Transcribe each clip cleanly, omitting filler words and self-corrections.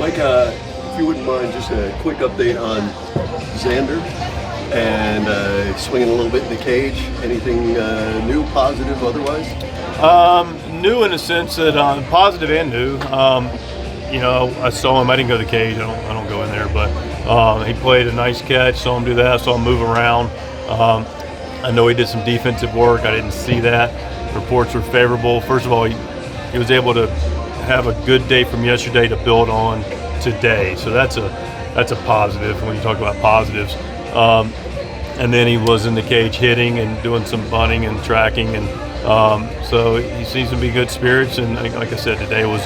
Mike, if you wouldn't mind, just a quick update on Xander and swinging a little bit in the cage. Anything new, positive, otherwise? New in the sense that positive and new. I saw him. I didn't go to the cage. I don't go in there, but he played a nice catch. Saw him do that. Saw him move around. I know he did some defensive work. I didn't see that. Reports were favorable. First of all, he was able to have a good day from yesterday to build on today. So that's a positive when you talk about positives. And then he was in the cage hitting and doing some bunting and tracking, and so he seems to be good spirits. And like I said, today we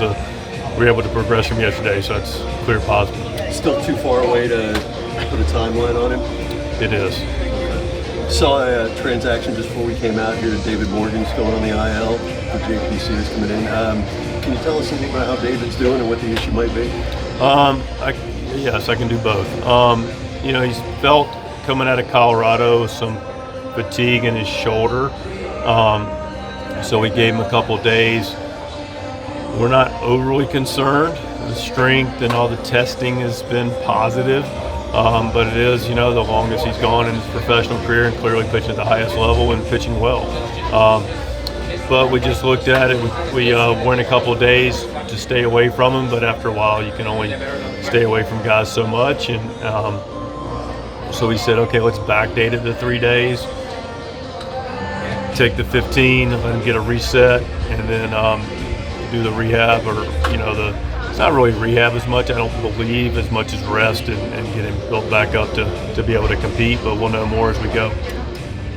were able to progress from yesterday, so that's clear positive. Still too far away to put a timeline on him? It is. Saw a transaction just before we came out here. David Morgan's going on the IL. The JPC is coming in. Can you tell us something about how David's doing and what the issue might be? Yes, I can do both. He's felt coming out of Colorado some fatigue in his shoulder. So we gave him a couple days. We're not overly concerned. The strength and all the testing has been positive. But it is, the longest he's gone in his professional career, and clearly pitching at the highest level and pitching well. But we just looked at it. We went a couple of days to stay away from him, but after a while you can only stay away from guys so much. And so we said, okay, let's backdate it to 3 days, take the 15, let him get a reset, and then do the rehab, or it's not really rehab as much, I don't believe, as much as rest and get him built back up to be able to compete, but we'll know more as we go.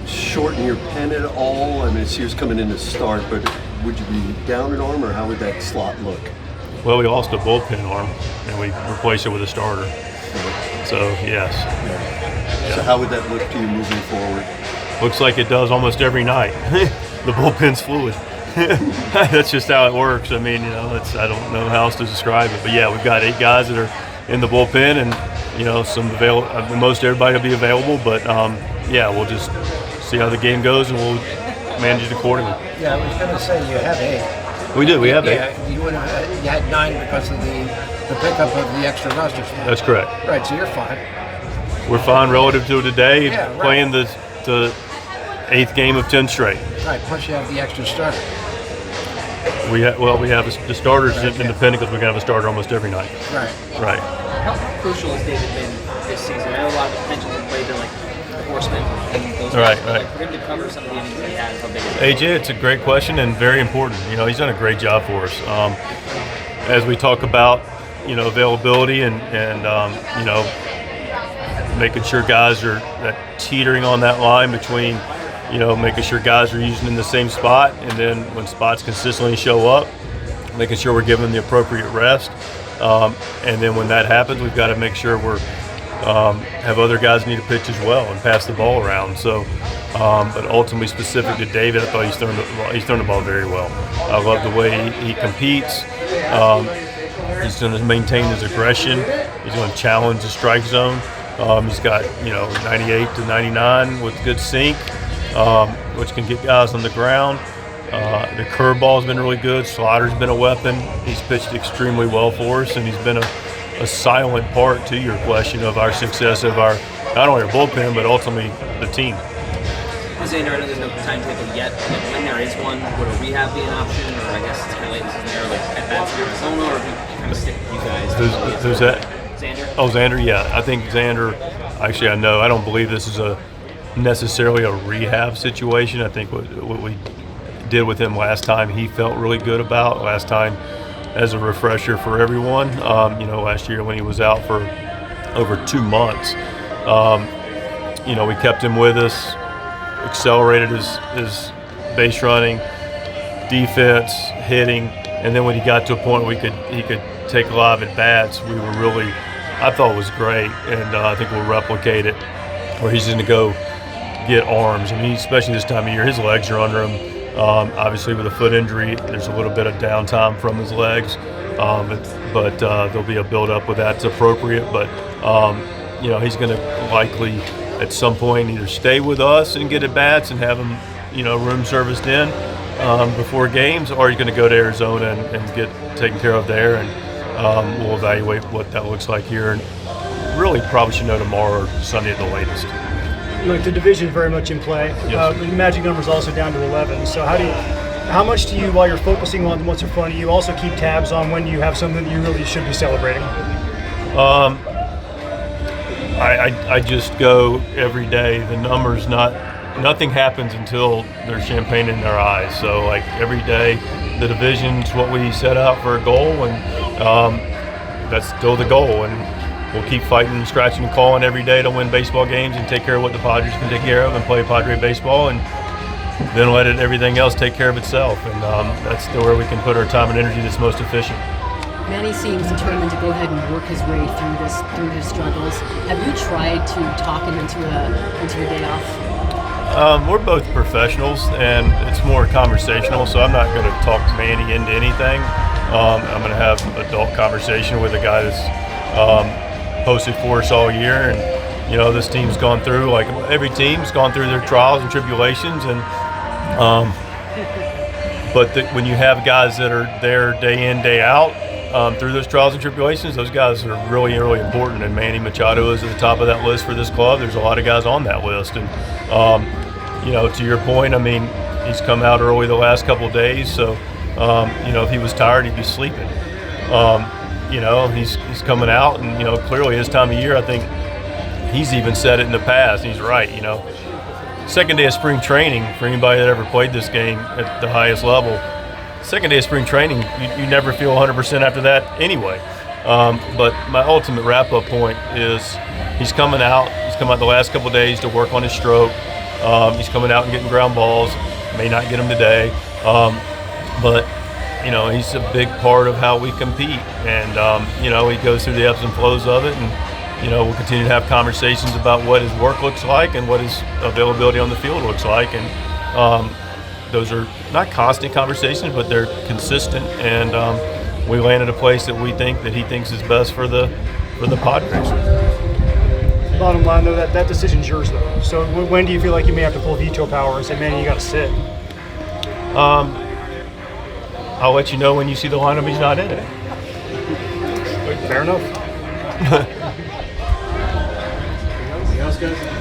Shorten your pen at all? I mean, he was coming in to start, but would you be down an arm, or how would that slot look? Well, we lost a bullpen arm, and we replaced it with a starter. So, yes. Yeah. So how would that look to you moving forward? Looks like it does almost every night. The bullpen's fluid. That's just how it works. I mean, I don't know how else to describe it. But yeah, we've got 8 guys that are in the bullpen, and some most everybody will be available. But we'll just see how the game goes, and we'll manage it accordingly. Yeah, I was going to say you have 8. We do. We have 8. Yeah, you had 9 because of the pickup of the extra roster spot. That's correct. Right, so you're fine. We're fine relative to today. Yeah, right. Playing the 8th game of 10 straight. Right. Plus you have the extra starter. We have the starters independent, because we're gonna have a starter almost every night. Right. How crucial has David been this season? I know a lot of pensions have played in like Horseman and those guys, but for him to cover some of the innings that he has, how big is it? AJ, it's a great question and very important. He's done a great job for us. As we talk about, availability and making sure guys are teetering on that line between, making sure guys are using in the same spot, and then when spots consistently show up, making sure we're giving them the appropriate rest. And then when that happens, we've got to make sure we're have other guys need to pitch as well and pass the ball around. So, but ultimately specific to David, I thought he's thrown the ball very well. I love the way he competes. He's going to maintain his aggression. He's going to challenge the strike zone. He's got 98 to 99 with good sink, which can get guys on the ground. The curveball's been really good. Slider's been a weapon. He's pitched extremely well for us, and he's been a silent part to your question of our success of our not only our bullpen but ultimately the team. Xander, I know there's no timetable yet, but when there is one, would a rehab be an option, or I guess it's kind of late in the season there, like at bats in Arizona, or if you kind of stick with you guys? Who's that? Xander? Oh, Xander, yeah. I think Xander, actually I don't believe this is necessarily a rehab situation. I think what we did with him last time, he felt really good about. Last time, as a refresher for everyone, last year when he was out for over 2 months, we kept him with us, accelerated his base running, defense, hitting, and then when he got to a point where he could take a lot of at bats, I thought it was great, and I think we'll replicate it, where he's going to go get arms. I mean, especially this time of year, his legs are under him. Obviously, with a foot injury, there's a little bit of downtime from his legs, but there'll be a build-up with that's appropriate. But he's going to likely at some point either stay with us and get at bats and have him, room serviced in before games, or he's going to go to Arizona and get taken care of there. And We'll evaluate what that looks like here, and really probably should know tomorrow or Sunday at the latest. Look, the division very much in play. Yes. The magic number is also down to 11. So how much do you, while you're focusing on what's in front of you, also keep tabs on when you have something that you really should be celebrating? I just go every day. The numbers nothing happens until there's champagne in their eyes. So like every day, the division's what we set out for a goal, and that's still the goal. And we'll keep fighting, scratching, and clawing every day to win baseball games and take care of what the Padres can take care of and play Padre baseball, and then let everything else take care of itself. And that's still where we can put our time and energy that's most efficient. Manny seems determined to go ahead and work his way through his struggles. Have you tried to talk him into your day off? We're both professionals, and it's more conversational, so I'm not going to talk Manny into anything. I'm going to have an adult conversation with a guy that's posted for us all year, and this team's gone through, like every team's gone through their trials and tribulations, and when you have guys that are there day in, day out through those trials and tribulations, those guys are really, really important. And Manny Machado is at the top of that list for this club. There's a lot of guys on that list, and to your point, I mean, he's come out early the last couple of days, so if he was tired, he'd be sleeping. He's coming out, and clearly his time of year, I think he's even said it in the past. He's right. Second day of spring training, for anybody that ever played this game at the highest level, second day of spring training, you never feel 100% after that anyway. But my ultimate wrap-up point is he's coming out. He's come out the last couple of days to work on his stroke. He's coming out and getting ground balls. May not get them today, but he's a big part of how we compete. And he goes through the ebbs and flows of it, and we'll continue to have conversations about what his work looks like and what his availability on the field looks like. And those are not constant conversations, but they're consistent. And we land at a place that he thinks is best for the Padres. Bottom line, though, that decision's yours, though. So when do you feel like you may have to pull veto power and say, man, you got to sit? I'll let you know when you see the lineup he's not in it. Fair enough.